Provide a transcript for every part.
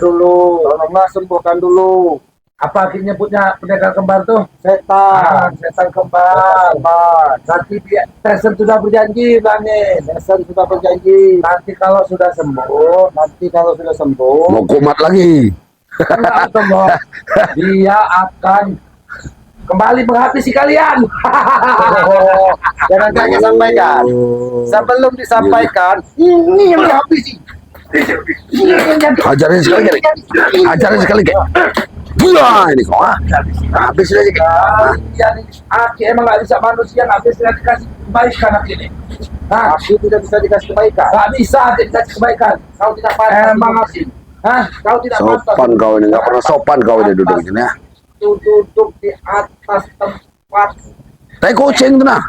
dulu, tolonglah sembuhkan dulu. Apa akhirnya nyebutnya pendekar kembar tuh? Setan, setan kembar. Nanti dia Tyson sudah berjanji, Bangin. Tyson sudah berjanji. Nanti kalau sudah sembuh, Mau kumat lagi. enggak, tunggu. Dia akan kembali menghabisi kalian. Jangan tanya sampaikan. Sebelum disampaikan, ini yang dihabisi. Ajarin sekali kali. Ajarin sekali kali. Buah ini kok habis aja kak. Aki emang nggak bisa manusia, nggak bisa dikasih kebaikan aki ini. Nah, aku tidak bisa dikasih kebaikan. Nggak bisa dikasih kebaikan. Kau tidak pantas. Emang aki. Hah? Kau tidak pantas. Sopan kau ini, nggak pernah sopan kau ini duduk di sini ya. Duduk di atas tempat. Tai kucing tuh nah.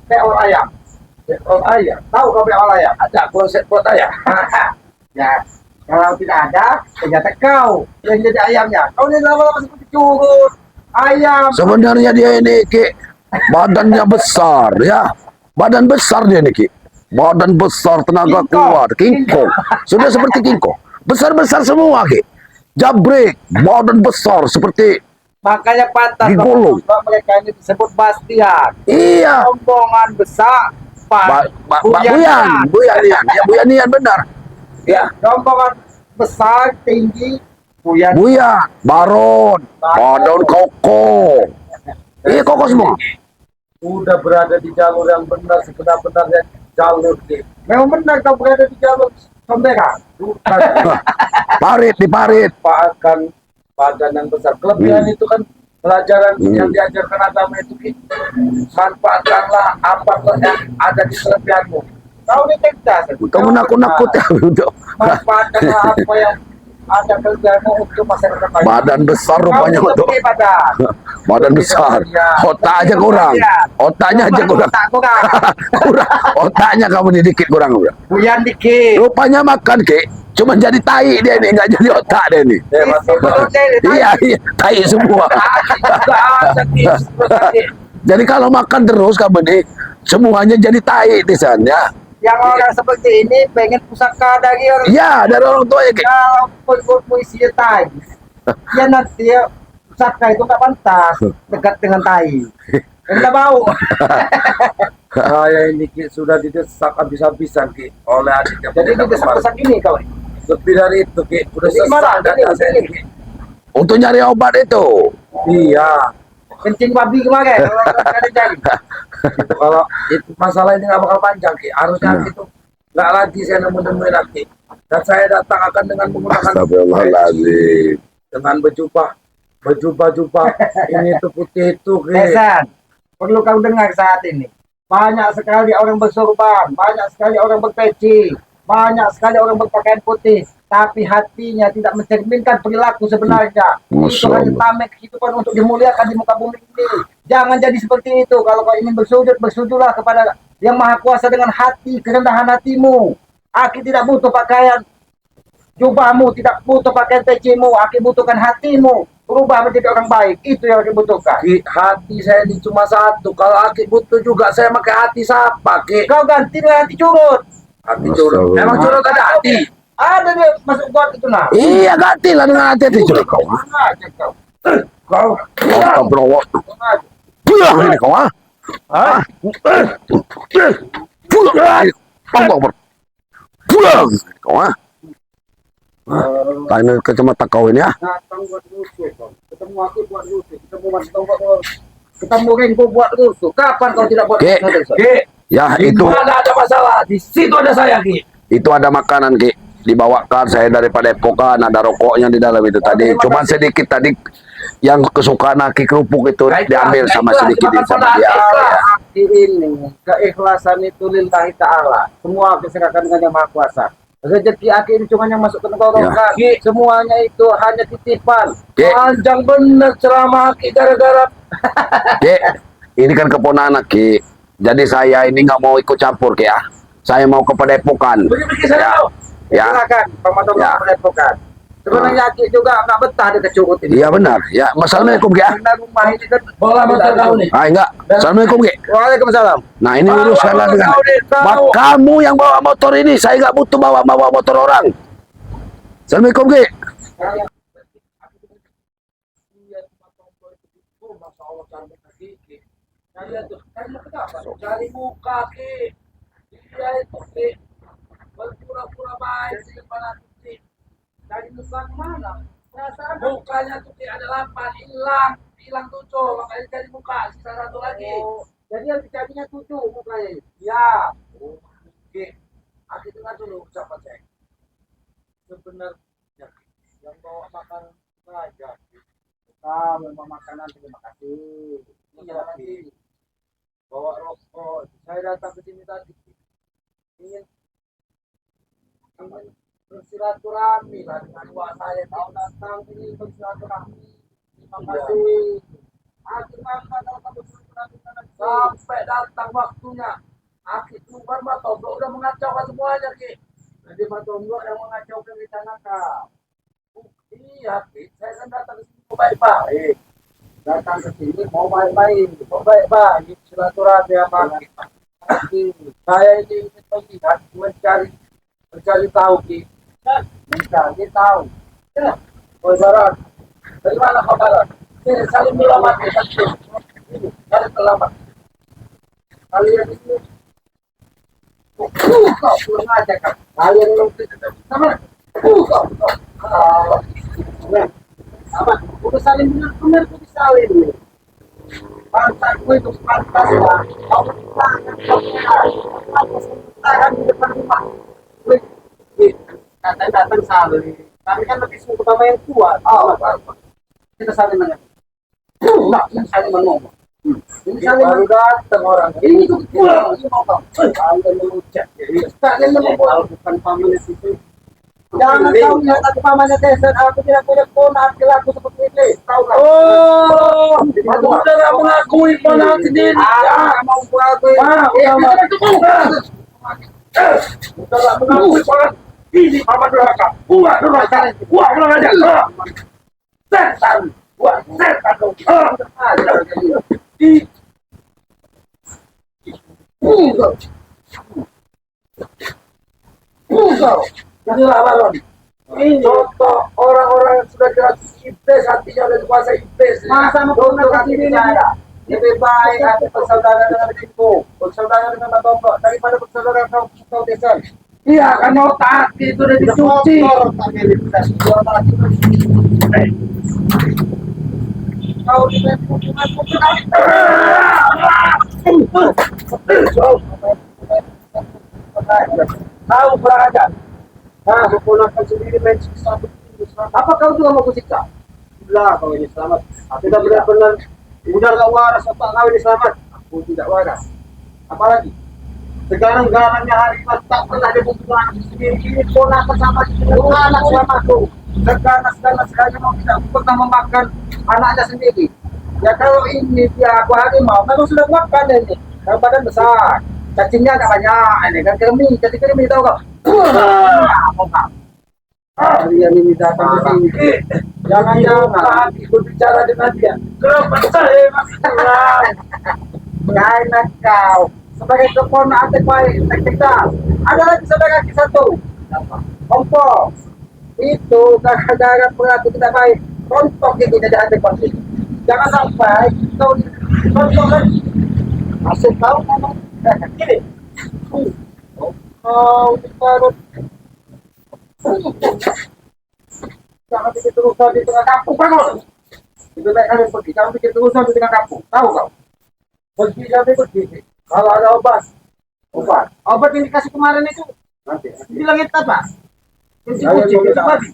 Peol ayam. Peol ayam. Tahu kau peol ayam? Ada konsep buat ayam. Ya. Kalau tidak ada, ternyata kau yang jadi ayamnya. Kau ini lama-lama seperti curut ayam. Sebenarnya dia ini ki badannya besar ya. Badan besar dia ini ki. Badan besar, tenaga kuat, kingkong. Sudah seperti kingkong. Besar-besar semua ki. Jabrek, badan besar seperti makanya pantas digulung. Mereka ini disebut Bastian. Iya. Rombongan besar. Buyan ya Buyanian benar. Ya, rombongan besar tinggi Buyan Baron Koko. Iya Koko semua. Udah berada di jalur yang benar, sebenar-benarnya jalur ini. Memang benar kau berada di jalur Sombera. Parit di parit. Akan badan yang besar. Kelebihan itu kan pelajaran yang diajarkan agama itu. Manfaatkanlah apa yang ada di kelebihanmu. Kau ini cerdas. Kamu nakut-nakut ya untuk manfaatkanlah apa yang ada kerjamu untuk masyarakat lain. Badan besar rupanya untuk badan besar. Otak aja kurang. Otaknya aja kurang. Kurang. Otaknya kamu ini dikit kurang udah. Buyan dikit. Rupanya makan ke cuma jadi tai dia ini, nggak jadi otak dia ini. Iya, tai semua. Jadi kalau makan terus kamu ini semuanya jadi tai di sana. Yang orang seperti ini pengen pusaka dari orang. Iya, dari orang tua ya. Kalau puisi tai, ya nanti ya, pusaka itu nggak pantas dekat dengan tai. Enggak bau. Saya ini Ki, sudah didesak habis-habisan Ki oleh adiknya. Jadi didesak-desak ini kau. Lebih dari itu Ki, udah sesak dada saya Ki. Untuk nyari obat itu. Iya. Kencing babi kemarin. Kalau itu masalah ini nggak bakal panjang Ki. Harusnya itu nggak lagi saya nemuin lagi. Dan saya datang akan dengan menggunakan Astagfirullahaladzim. dengan berjubah ini itu putih itu Ki. Esan, perlu kau dengar saat ini. Banyak sekali orang bersorban, banyak sekali orang berpeci, banyak sekali orang berpakaian putih, tapi hatinya tidak mencerminkan perilaku sebenarnya. Itu hanya tameng kehidupan untuk dimuliakan di muka bumi ini. Jangan jadi seperti itu. Kalau kau ingin bersujud, bersujudlah kepada Yang Maha Kuasa dengan hati, kerendahan hatimu. Aki tidak butuh pakaian jubahmu, tidak butuh pakaian pecimu. Aki butuhkan hatimu. Berubah menjadi orang baik. Itu yang Aki butuhkan. Hati saya ini cuma satu. Kalau Aki butuh juga, saya pakai hati siapa? Kau ganti dengan hati curut. Hati curut. Emang curut ada hati? Ada dia masuk buat itu nah. Iya, gantilah dengan hati-hati curut kau. Kau Astagfirullah. Pulang ini kau ah. Pulang. Pulang kau ah. Tanya kacamata kau ini ya. Datang buat rusuh kau. Ketemu aku buat rusuh. Ketemu Mas Tongkok. Ketemu Rengko buat rusuh. Kapan kau tidak buat rusuh? Ya itu. Mana ada masalah? Di situ ada saya Ki. Itu ada makanan Ki. Dibawakan saya daripada Epokan, ada rokoknya di dalam itu tadi. Cuman sedikit tadi yang kesukaan Aki kerupuk itu diambil sama sedikit sama dia. Ini keikhlasan itu lillahi ta'ala. Semua diserahkan dengan Yang Maha Kuasa. Rezeki Aki ini cuma yang masuk ke tenggorokan. Semuanya itu hanya titipan. Panjang bener ceramah Aki gara-gara. Ini kan keponakan Ki. Jadi saya ini nggak mau ikut campur Ki ya. Saya mau ke Padepokan. Ya. Silakan, Pak ya. Padepokan. Sebenarnya Aki juga nggak betah di kecurut ini. Iya benar. Ya, Assalamualaikum Ki ya. Rumah ini kan bola motor kau nih. Ah enggak. Assalamualaikum Ki. Waalaikumsalam. Nah ini uruskan dengan kamu yang bawa motor ini. Saya nggak butuh bawa motor orang. Assalamualaikum Ki. Masya Allah cantik Ki. Kalian tuh, kalian kenapa? Cari muka Ki. Dia itu Ki. Berpura-pura baik di depan aku Ki. Dari muka mana? Perasaan mukanya tuh Ki ada 8, hilang 7, makanya cari muka, sisa 1 lagi. Jadi yang dicarinya 7 mukanya. Ya. Oh, Ki. Aku dengar dulu ucapan saya. Sebenarnya yang bawa makanan saja. Memang makanan terima kasih. Iya lagi. Bawa rokok. Saya datang ke sini tadi. Ingin bersilaturahmi lah dengan wak saya tahun datang ini bersilaturahmi. Terima kasih. Aku bangga kalau kamu bersilaturahmi sampai datang waktunya. Aku keluar Matombro udah mengacaukan semuanya Ki. Jadi Matombro yang mengacaukan rencana kau. Iya, saya kan datang ke sini mau baik-baik. Datang ke sini mau baik-baik, silaturahmi apa? Saya ini ingin melihat, mencari tahu, Ki. Mencari tahu. Oh, Barat. Dari mana kau Barat? Sini, saling melamat ya, ini, saling melamat. Kalian ini, kau pulang aja kan? Kalian lebih sama. Kau. Apa? Udah saling benar-benar tuh disalin. Pantatku itu pantas ya. Kau tangan di depan rumah. Katanya datang salin. Kami kan lebih suka sama yang kuat. Apa? Kita saling menang. Enggak, saling ngomong. Ini saling baru datang orang. Ini tuh pulang. Ini mau kau. Kalian melucat. Kalian mau bukan paman itu. Jangan kau lihat aku pamannya Desen, aku tidak punya ponak aku seperti ini. Tahu kau? Oh, aku sudah mengakui ponak sendiri. Mau mengakui. Sudah mengakui ponak. Ini paman durhaka. Buat durhaka. Buat aja. Setan. Buat setan dong. Inilah balon. Ini contoh orang-orang yang sudah jelas iblis hatinya sudah dikuasai iblis. Masa mau kaki saya? Lebih baik aku bersaudara dengan diriku, bersaudara dengan Matombro daripada bersaudara kau Desen. Iya, kan mau kaki itu udah dicuci. Kau tahu kurang ajar. Nah, keponakan sendiri main siksa begini. Apa kau juga mau kusiksa? Lah, kau ini selamat. Aku tidak benar-benar udah gak waras. Apa kau ini selamat? Aku tidak waras. Apalagi sekarang-garangnya hari tak pernah dibutuhkan sendiri. Ini ponakan sama seluruh anak selamaku. Seganas-ganas sekali mau tidak pernah memakan anaknya sendiri. Ya kalau ini dia aku harimau, memang sudah makan ini. Kalau badan besar, cacingnya agak banyak. Ini kan kermi tahu kau? Kalian ini datang ke sini. Jangan ikut bicara dengan dia. Kenapa saya masih kurang? Karena kau sebagai keponakan baik, tegas. Ada lagi saudara kaki satu. Kompok. Itu gara-gara perilaku tidak baik. Rontok itu tidak ada konflik. Jangan sampai kau rontok lagi. Masih tahu ngomong. Gini. Oh, diparut. Jangan bikin terusan di tengah kampung, Pak. Lebih baik kalian pergi. Jangan bikin terusan di tengah kampung. Tahu kau? Pergi sampai pergi. Kalau ada obat yang dikasih kemarin itu, nanti. Bilangin apa? Itu babi.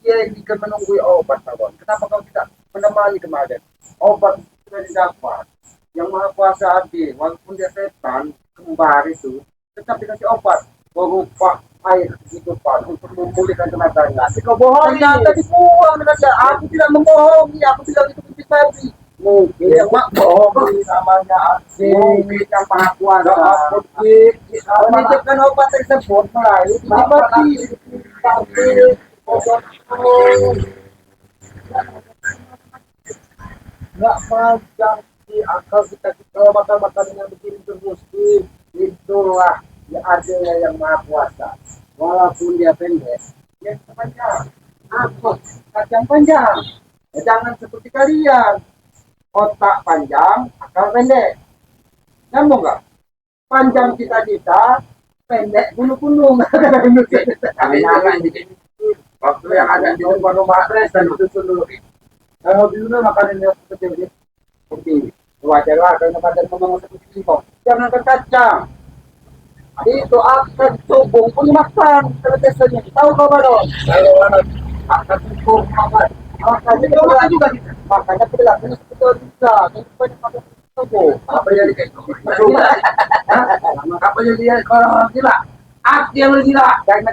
Dia jika menunggu obat, kawan. Kenapa kau tidak menemani kemarin? Obat sudah didapat. Yang Maha Kuasa adil, walaupun dia setan, kembar itu, tetap dikasih obat berupa air kehidupan untuk memulihkan tenaganya. Tapi kau bohong. Ternyata dibuang dengan dia. Aku tidak membohongi. Aku bilang itu kunci babi. Mungkin yang mak bohong namanya asing. Mungkin yang Maha Kuasa. Menitipkan obat tersebut melalui babi. Tapi nggak panjang di akal kita kalau makan yang begini terus itulah ya adanya yang Maha Kuasa. Walaupun dia pendek, dia panjang. Apa? Kacang panjang. Ya, jangan seperti kalian. Otak panjang, akal pendek. Nyambung nggak? Panjang cita-cita, pendek gunung-gunung. Waktu yang ada di rumah res dan itu dulu. Kalau dulu makanan yang kecil ini, seperti wajar lah karena badan memang seperti itu. Jangan ke kacang. Itu akan subung pun makan. Kalau biasanya tahu kau baru. Kalau akan subung makan. Makanya juga gitu. Makanya perilaku seperti itu juga. Banyak makan subung. Apa jadi kayak itu? Apa jadi kalau gila? Aku yang gila.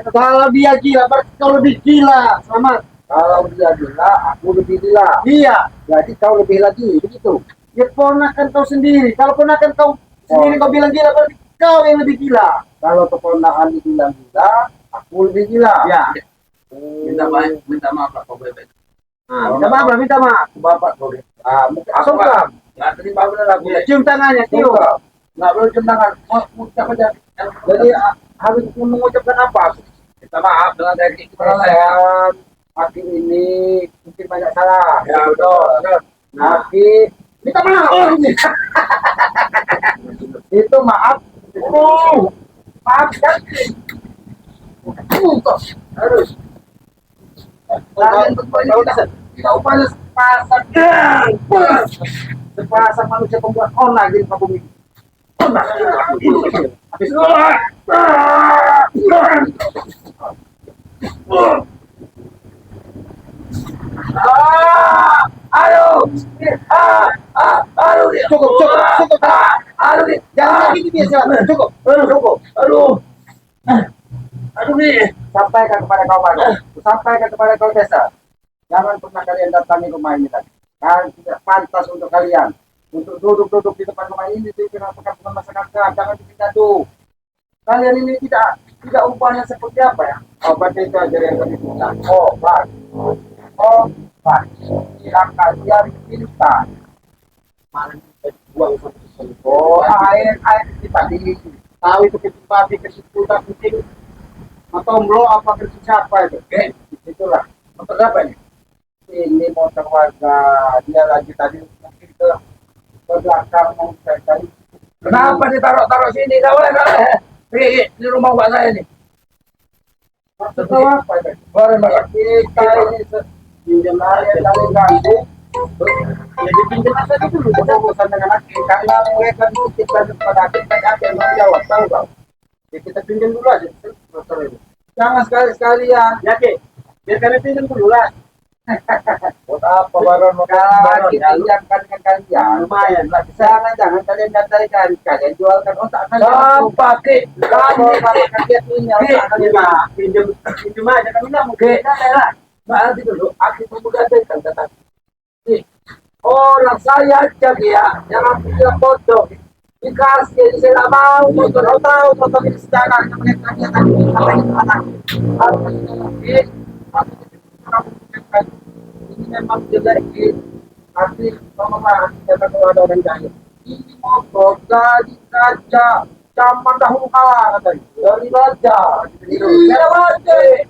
Kalau dia gila, berarti kau lebih gila. Sama. Kalau dia gila, aku lebih gila. Iya. Jadi kau lebih lagi. Begitu. Ya ponakan kau sendiri. Kalau ponakan kau sendiri kau bilang gila, berarti kau yang lebih gila. Kalau keponakan dibilang gila, aku lebih gila. Ya. Minta maaf lah kau bebek. Minta maaf lah, minta maaf. Bapak kau deh. Sungkam. Nggak terima benar aku. Cium tangannya, cium. Nggak boleh cium tangan. Ucap aja. Jadi harus mengucapkan apa? Minta maaf dengan teknik Perasaan hakim ini mungkin banyak salah. Ya betul. Hakim minta maaf. Itu maaf. Maaf kan? Harus. Kalian tidak upaya sepasang manusia pembuat onar di muka bumi. Habis cukup. Jangan lagi biasa. Cukup. Aduh nih. Sampaikan kepada kawan. Sampaikan kepada kawan desa. Jangan pernah kalian datangi rumah ini lagi. Kalian tidak pantas untuk kalian. Untuk duduk-duduk di depan rumah ini di tengah-tengah masyarakat. Jangan bikin gaduh. Kalian ini tidak upahnya seperti apa ya? Obat itu aja yang kami minta. Obat. Yang kalian minta. Buang air kita di tahu itu kecipati kesimpulan penting atau apa kerja siapa itu? Itulah. Motor apa ini? Ini motor warga. Dia lagi tadi mungkin ke belakang mau cari. Kenapa ditaruh sini? Gak boleh. Di rumah mbak saya nih. Maksud apa ini? Kita ini pinjam air dari ganggu. Ya dipinjam saja dulu. Bosan dengan laki. Karena mereka kita kepada kita yang menjawab tahu bang. Ya kita pinjam dulu aja motor ini. Jangan sekali-sekalian. Ya Ki. Biar kami pinjam dulu lah. Buat apa baron kalau kita pinjamkan dengan kalian lumayan lah. Jangan kalian datangkan kalian jualkan otak kalian. Pakai kamu kalau kalian punya otak kalian pinjam aja kami nggak mungkin lah. Nanti dulu aku memudahkan kata. Orang saya aja ya, jangan punya foto. Dikasih, saya mau motor tahu motor ini sejarah yang mereka tadi apa itu anak. Ini memang jelek. Arti pemahaman kita kalau ada orang jahil. Ini motor dari kaca zaman dahulu kala katanya. Dari raja. Iya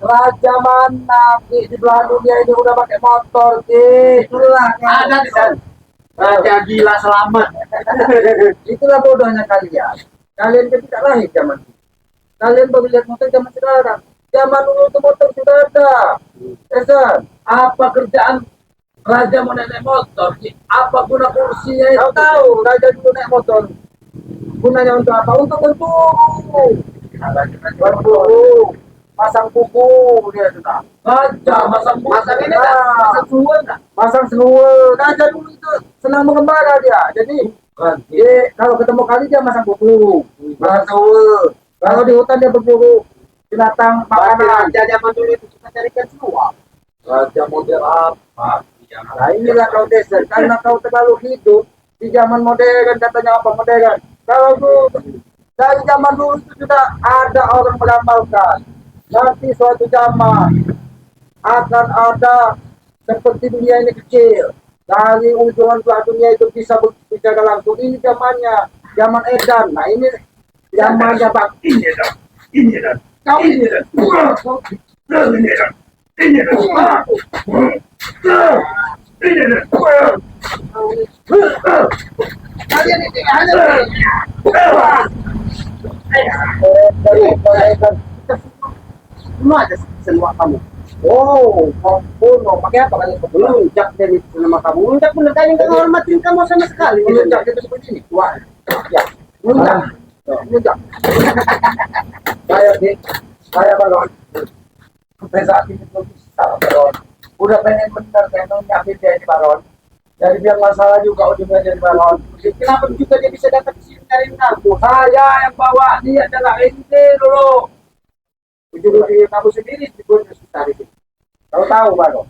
raja mana di belahan dunia ini udah pakai motor Itulah ada di sana. Raja gila selamat. Itulah bodohnya kalian. Kalian kan tidak lahir zaman itu. Kalian baru lihat motor zaman sekarang. Zaman dulu itu motor sudah ada. Esan, Apa kerjaan raja mau naik motor? Apa guna kursinya itu? kau tahu raja dulu naik motor. Gunanya untuk apa? Untuk berburu. Pasang kuku dia sudah. Raja masang ini pasang suwe enggak? Pasang suwe. Raja dulu itu senang mengembara dia. Jadi kalau ketemu kali dia masang kuku, pasang suwe. Kalau di hutan dia berburu binatang makanan. Raja zaman dulu itu suka carikan semua. Raja model apa? Nah inilah kau desa. Karena kau terlalu hidup di zaman modern, katanya apa modern. Kalau dulu dari zaman dulu itu sudah ada orang meramalkan. Nanti suatu zaman akan ada seperti dunia ini kecil. Dari ujung belah dunia itu bisa bicara langsung. Ini zamannya, zaman edan. Nah ini zamannya bang. Ini dah. Kau ini. Ini dah. Kalian ini hanya semua ada semua kamu. Oh, mau pakai apa kalian? Melunjak dari nama kamu. Melunjak bener kan yang menghormatin kamu sama sekali. Melunjak itu seperti ini. Wah, ya. Melunjak. Melunjak. Saya Baron. Sampai saat ini belum bisa Baron. Udah pengen bener saya nyakitin jadi Baron. Jadi biar masalah juga ujungnya jadi Baron. Kenapa juga dia bisa datang ke sini dari kamu? Saya yang bawa dia adalah ente dulu. Ujung-ujungnya kamu sendiri dibuat susah itu. Tahu Baron.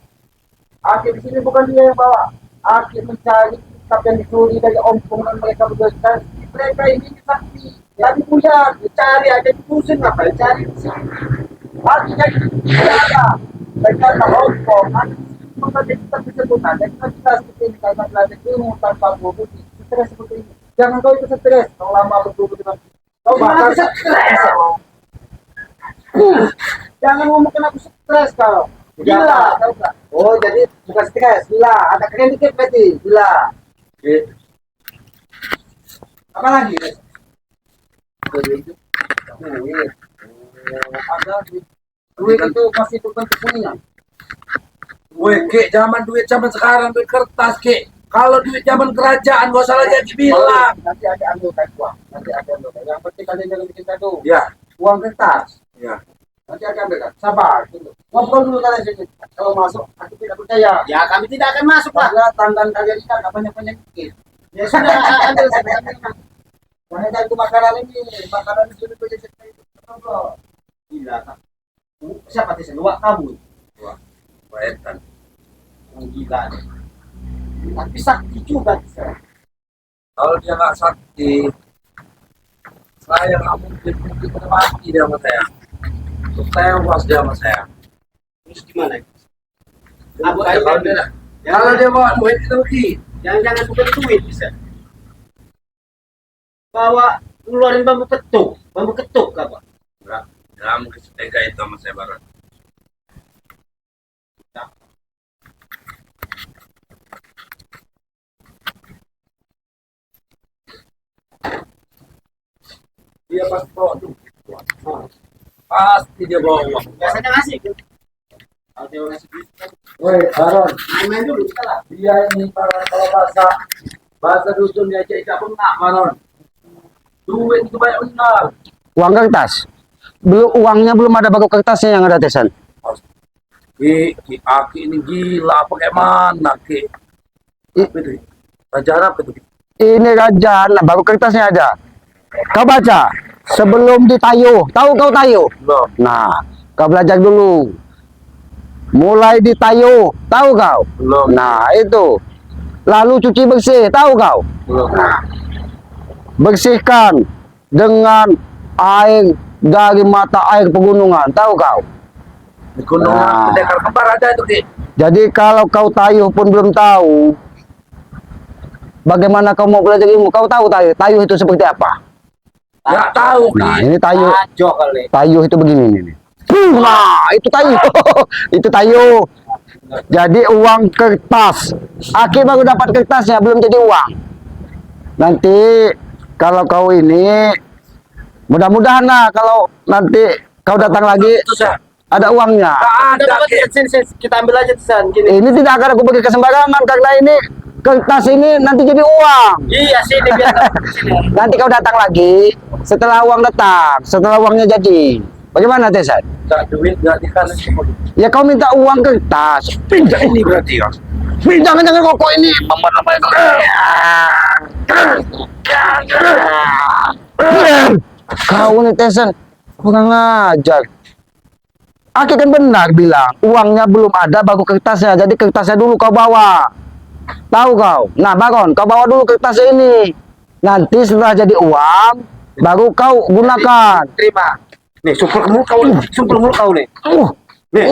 Akhir di sini bukan dia yang bawa. Akhir mencari kitab yang dicuri dari ompongan mereka berdua. Mereka ini sakti. Jadi punya dicari aja pusing apa cari di sini. Akhir jadi ada. Mereka tahu ompong. Jadi kita bisa gunakan. Kita seperti ini kalau belajar ilmu tanpa buku. Stres seperti ini. Jangan kau itu stres. Kalau lama berbuku dengan kau bakal stres. Jangan ngomong kenapa stres kau. Gila, tahu nggak? Oh, jadi bukan stres, gila. Ada keren dikit berarti, gila. Apa lagi? Duit. Ada duit itu pasti berbentuk kuningan. Woi, Ki, zaman sekarang duit kertas, Ki. Kalau duit zaman kerajaan gak usah lagi bilang. Nanti ada ambil uang. Nanti ada ambil. Yang penting kalian jangan bikin kado. Ya, Uang kertas. ya. Nanti akan ambil kan? Sabar. Tunggu. Ngobrol dulu kalian sini. Kalau masuk, aku tidak percaya. Ya kami tidak akan masuk Pak. Karena tangan kalian ini agak banyak-banyak dikit. Ya sudah ambil saja. Karena itu makanan ini, makanan di sini tuh jadi itu. Gila Kak. Siapa sih luak kamu? Baetan. Oh, gila deh. Tapi sakti juga bisa. Kalau dia nggak sakti, saya nggak mungkin mati dia sama saya. Untuk tewas dia sama saya. Terus gimana? Abu kalau dia bawa duit itu Ki. Jangan bukan duit bisa. Bawa ngeluarin bambu ketuk apa? Enggak mungkin setega itu sama saya Baron. Dia pasti bawa duit. Pasti dia bawa uang. Biasanya ngasih. Kalau dia ngasih duit, Woi, Baron, main-main dulu kita lah. dia ini kalau bahasa dusun dia cek bengak, Baron. Duit itu banyak benar. Uang kertas. Uangnya belum ada baku kertasnya yang ada tesan. Ki, Aki ini gila pakai mana Ki? Apa itu? Raja Arab itu. Ini raja, nah baku kertasnya ada. Kau baca sebelum ditayo. Tahu kau tayo? Belum. Nah, kau belajar dulu. Mulai ditayo, tahu kau? Belum. Nah, itu. Lalu cuci bersih, tahu kau? Belum. Bersihkan dengan air dari mata air pegunungan, tahu kau? Di gunung Nah. Pendekar Kembar ada itu Ki. Jadi kalau kau tayuh pun belum tahu, bagaimana kau mau belajar ilmu? Kau tahu tayuh? Tayuh itu seperti apa? Nggak tahu Ki. Nah, ini tayuh. Ajo kali. Tayuh itu begini nih. Nah, itu tayuh. Itu tayuh. Jadi uang kertas. Aki baru dapat kertasnya, belum jadi uang. Nanti kalau kau ini, mudah-mudahan lah kalau nanti kau datang lagi Itu saya. ada uangnya. Nggak ada Ki. Kita ambil aja San gini. Ini tidak akan aku bagi kesembarangan karena ini kertas ini nanti jadi uang. Iya sini biar sini. Nanti kau datang lagi setelah uang datang, setelah uangnya jadi. Bagaimana Tesan? Nggak duit nggak dikasih. Ya kau minta uang kertas. Pindah ini berarti ya. Jangan rokok ini. Kau nih Tesan, kurang ajar. Aki kan benar bilang, uangnya belum ada baru kertasnya. Jadi kertasnya dulu kau bawa. Tahu kau? Nah Baron, kau bawa dulu kertasnya ini. Nanti setelah jadi uang, baru kau gunakan. Terima. Nih, super mulu kau nih. Nih,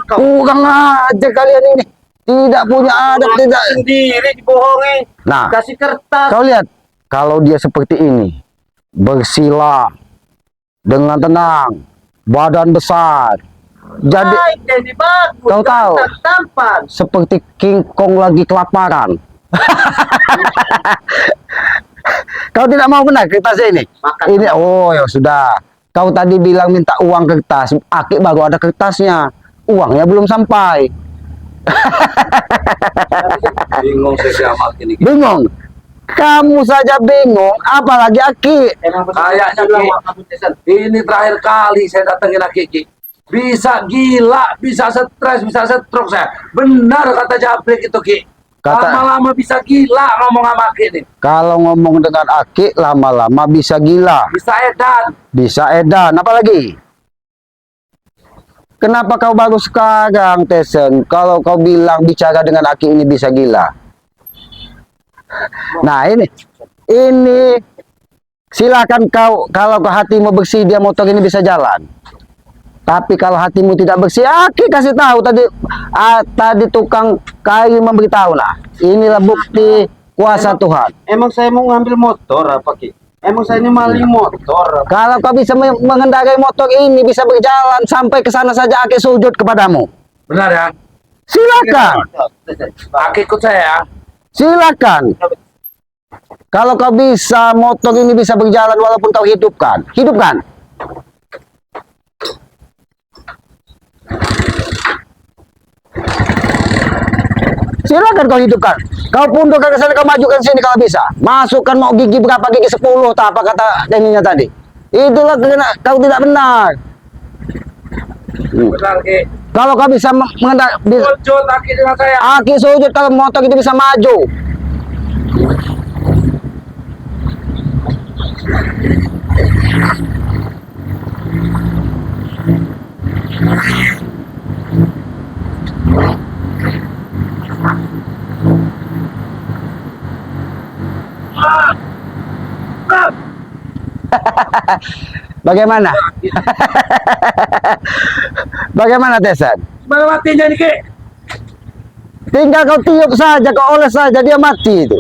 Kurang ajar kalian ini. Tidak punya adat, tidak. Sendiri dibohongi. Nah, Kasih kertas. kau lihat, kalau dia seperti ini, bersila dengan tenang, badan besar. Jadi Baik, jadi bagus. Kau tahu. Tampan. seperti King Kong lagi kelaparan. Kau tidak mau kena kertas ini? Makan. Ini, oh ya sudah. Kau tadi bilang minta uang kertas, Aki baru ada kertasnya. Uangnya belum sampai. Bingung saya sama ini. Bingung? Kamu saja bingung, apalagi Aki. Emang Kayaknya ini terakhir kali saya datengin Aki. Bisa gila, bisa stres, bisa stroke saya. Benar kata Jabrik itu Ki. Lama-lama bisa gila ngomong sama Aki ini. Kalau ngomong dengan Aki, lama-lama bisa gila. Bisa edan. Bisa edan, apalagi? Kenapa kau baru sekarang, Tesen? Kalau kau bilang bicara dengan Aki ini bisa gila. Nah ini silakan kau, kalau ke hatimu bersih dia motor ini bisa jalan. Tapi kalau hatimu tidak bersih, Aki kasih tahu tadi tukang kayu memberitahu lah. Inilah bukti kuasa Tuhan. Emang saya mau ngambil motor apa Ki? Emang saya ini maling motor. Kalau kau bisa mengendarai motor ini bisa berjalan sampai ke sana saja, Aki sujud kepadamu. Benar ya? Silakan, Aki ikut saya. silakan. Kalau kau bisa motor ini bisa berjalan walaupun kau hidupkan. Silakan kau hidupkan. Kau pundurkan ke sana, kau majukan sini kalau bisa. Masukkan mau gigi berapa, gigi 10 tak apa kata ininya tadi. Itulah kau tidak benar. Benar Ki. Kalau kau bisa mengendak, Sujud Aki dengan saya. Aki sujud kalau motor itu bisa maju. Bagaimana? Bagaimana, Tesan? Mana matinya nih Ki? Tinggal kau tiup saja, kau oles saja, dia mati itu.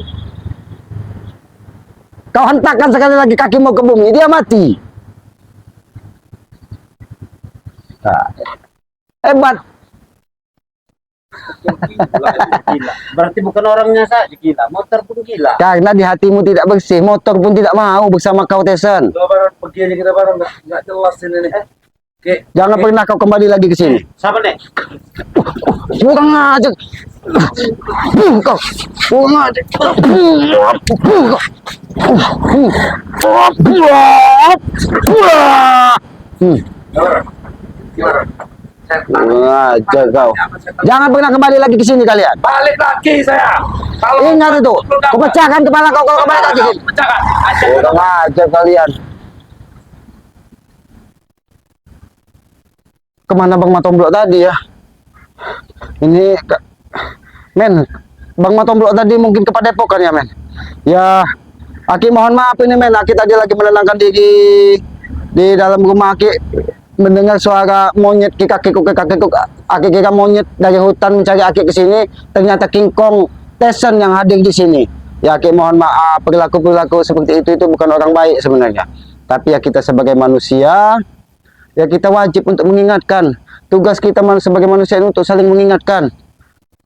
Kau hentakkan sekali lagi kakimu ke bumi, dia mati. Nah, hebat. Gila. Berarti bukan orangnya saja gila, motor pun gila. Karena di hatimu tidak bersih, motor pun tidak mau bersama kau, Tesan. Kita barang begini, kita barang nggak jelas ini nih. Ki. Jangan pernah kau kembali lagi ke sini. Siapa nih? Kurang aja. Kau. Kurang aja. Gimana? Aja kau. Jangan pernah kembali lagi ke sini kalian. Balik lagi saya. Kalau Ingat itu. Kau pecahkan kepala kau kalau kembali lagi. pecahkan. Kurang aja kalian. Kemana Bang Matomblok tadi ya? Ini men, Bang Matomblok tadi mungkin ke Padepokan ya men. Ya, Aki mohon maaf ini men, Aki tadi lagi menenangkan diri di dalam rumah. Aki mendengar suara monyet kakiku, Aki kira monyet dari hutan mencari Aki ke sini, ternyata King Kong Tesan yang hadir di sini. Ya Aki mohon maaf, perilaku seperti itu bukan orang baik sebenarnya. Tapi ya kita sebagai manusia, ya kita wajib untuk mengingatkan. Tugas kita sebagai manusia ini untuk saling mengingatkan.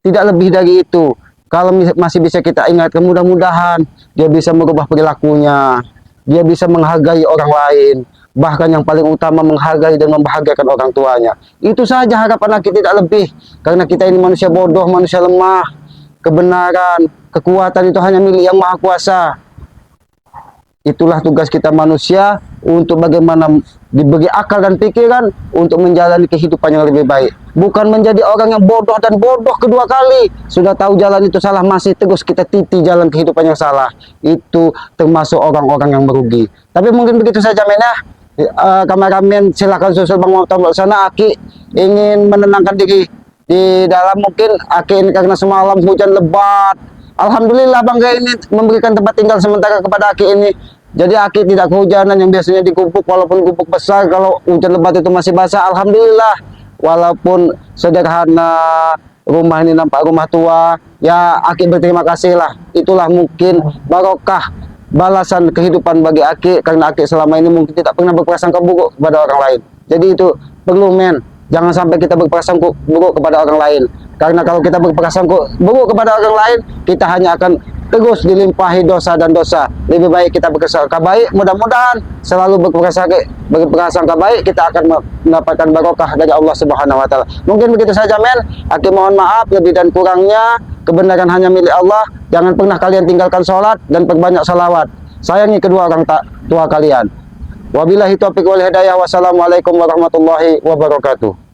Tidak lebih dari itu. Kalau masih bisa kita ingatkan, mudah-mudahan dia bisa merubah perilakunya. Dia bisa menghargai orang lain. Bahkan yang paling utama menghargai dan membahagiakan orang tuanya. Itu saja harapan kita, tidak lebih. Karena kita ini manusia bodoh, manusia lemah. Kebenaran, kekuatan itu hanya milik Yang Maha Kuasa. Itulah tugas kita manusia, untuk bagaimana diberi akal dan pikiran untuk menjalani kehidupan yang lebih baik. Bukan menjadi orang yang bodoh dan bodoh kedua kali. Sudah tahu jalan itu salah, masih terus kita titi jalan kehidupan yang salah. Itu termasuk orang-orang yang merugi. Tapi mungkin begitu saja men ya. Kameramen silakan susul Bang Matomblok sana. Aki ingin menenangkan diri di dalam. Mungkin Aki ini karena semalam hujan lebat. Alhamdulillah bangga ini memberikan tempat tinggal sementara kepada Aki ini. Jadi Aki tidak kehujanan yang biasanya di gubuk, walaupun gubuk besar, kalau hujan lebat itu masih basah. Alhamdulillah, walaupun sederhana rumah ini nampak rumah tua, ya Aki berterima kasih lah. Itulah mungkin barokah balasan kehidupan bagi Aki, karena Aki selama ini mungkin tidak pernah berprasangka buruk kepada orang lain. Jadi itu perlu men, Jangan sampai kita berprasangka buruk kepada orang lain. Karena kalau kita berprasangka buruk kepada orang lain, kita hanya akan terus dilimpahi dosa dan dosa. Lebih baik kita berprasangka baik. Mudah-mudahan selalu berprasangka baik, kita akan mendapatkan barokah dari Allah Subhanahu wa taala. Mungkin begitu saja, men. Aku mohon maaf lebih dan kurangnya. Kebenaran hanya milik Allah. Jangan pernah kalian tinggalkan sholat dan perbanyak salawat. Sayangi kedua orang tua kalian. Wabillahi taufiq wal hidayah. Wassalamualaikum warahmatullahi wabarakatuh.